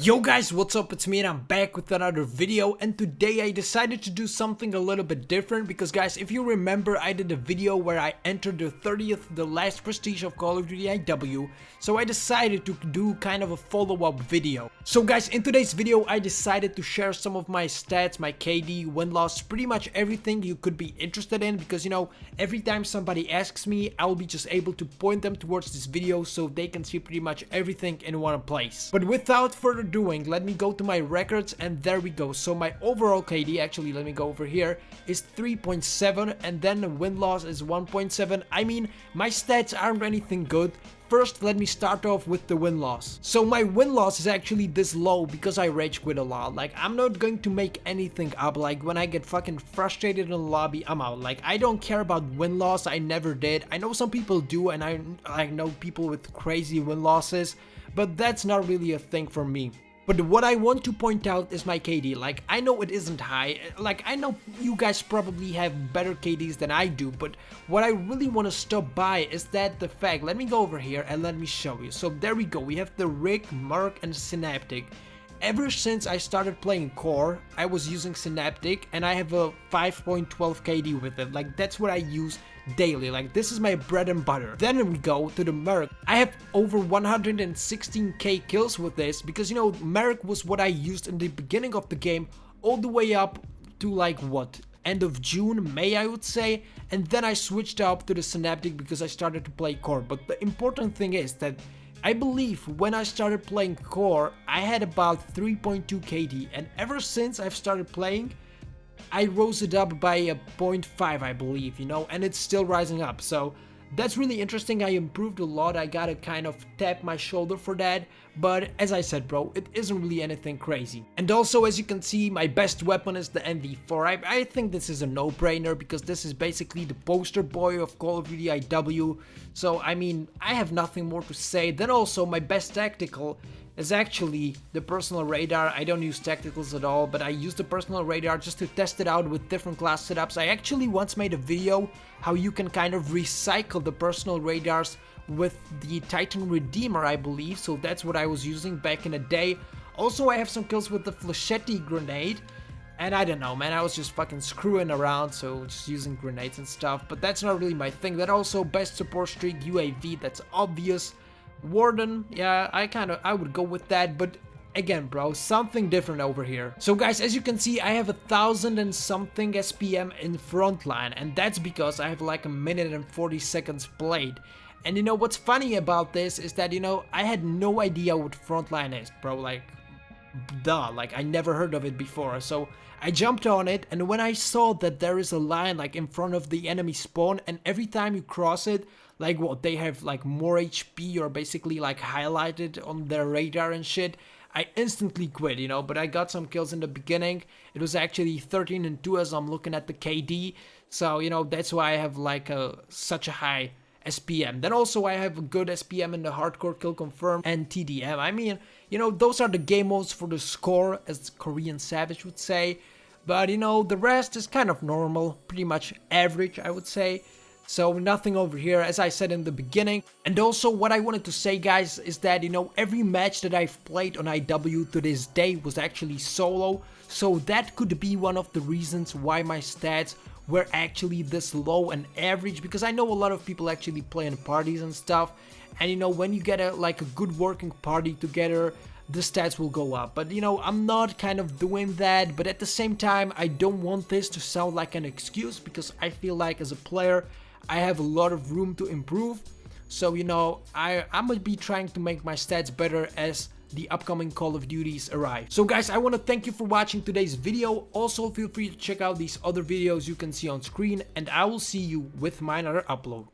Yo guys, what's up? It's me and I'm back with another video, and today I decided to do something a little bit different because guys, if you remember, I did a video where I entered the last prestige of Call of Duty IW, so I decided to do kind of a follow-up video. So guys, in today's video I decided to share some of my stats, my KD, win-loss, pretty much everything you could be interested in because every time somebody asks me, I'll be just able to point them towards this video so they can see pretty much everything in one place. But without further doing, let me go to my records, and there we go. So my overall KD, actually let me go over here, is 3.7, and then the win-loss is 1.7. I mean, my stats aren't anything good. First, let me start off with the win-loss. So my win-loss is actually this low because I rage quit a lot. Like, I'm not going to make anything up. Like, when I get fucking frustrated in the lobby, I'm out. Like, I don't care about win-loss. I never did. I know some people do, and I know people with crazy win-losses, but that's not really a thing for me. But what I want to point out is my KD. Like, I know it isn't high, like I know you guys probably have better KDs than I do, but what I really want to stop by is that the fact, let me go over here and let me show you. So there we go, we have the Rig, Merc and Synaptic. Ever since I started playing Core, I was using Synaptic and I have a 5.12 KD with it. Like, that's what I use daily. Like, this is my bread and butter. Then we go to the Merc. I have over 116k kills with this because Merc was what I used in the beginning of the game all the way up to like what? End of June, May I would say, and then I switched up to the Synaptic because I started to play Core. But the important thing is that I believe when I started playing Core, I had about 3.2 KD, and ever since I've started playing, I rose it up by a 0.5, I believe, and it's still rising up. So that's really interesting. I improved a lot. I gotta kind of tap my shoulder for that, but as I said, bro, it isn't really anything crazy. And also, as you can see, my best weapon is the MV4. I think this is a no-brainer because this is basically the poster boy of Call of Duty IW. So I mean, I have nothing more to say. Then also, my best tactical is actually the personal radar. I don't use tacticals at all, but I use the personal radar just to test it out with different class setups. I actually once made a video how you can kind of recycle the personal radars with the Titan Redeemer, I believe, so that's what I was using back in the day. Also, I have some kills with the Flechetti grenade, and I don't know, man, I was just fucking screwing around, so just using grenades and stuff, but that's not really my thing. That also, best support streak, UAV, that's obvious. Warden, yeah, I would go with that, but again, bro, something different over here. So guys, as you can see, I have 1,000 and something SPM in Frontline, and that's because I have like a minute and 40 seconds played. And what's funny about this is that I had no idea what Frontline is, bro. Like, duh, like I never heard of it before. So I jumped on it, and when I saw that there is a line like in front of the enemy spawn, and every time you cross it, like what, they have like more HP or basically like highlighted on their radar and shit, I instantly quit, but I got some kills in the beginning. It was actually 13 and 2 as I'm looking at the KD, so that's why I have like such a high SPM. Then also I have a good SPM in the hardcore kill confirm and TDM. I mean, those are the game modes for the score, as Korean Savage would say, but the rest is kind of normal, pretty much average, I would say. So nothing over here, as I said in the beginning. And also what I wanted to say, guys, is that every match that I've played on IW to this day was actually solo. So that could be one of the reasons why my stats were actually this low and average, because I know a lot of people actually play in parties and stuff, and when you get a good working party together, the stats will go up. But I'm not kind of doing that, but at the same time I don't want this to sound like an excuse, because I feel like as a player I have a lot of room to improve. So I'm gonna be trying to make my stats better as the upcoming Call of Duties arrive. So guys, I want to thank you for watching today's video. Also, feel free to check out these other videos you can see on screen, and I will see you with my another upload.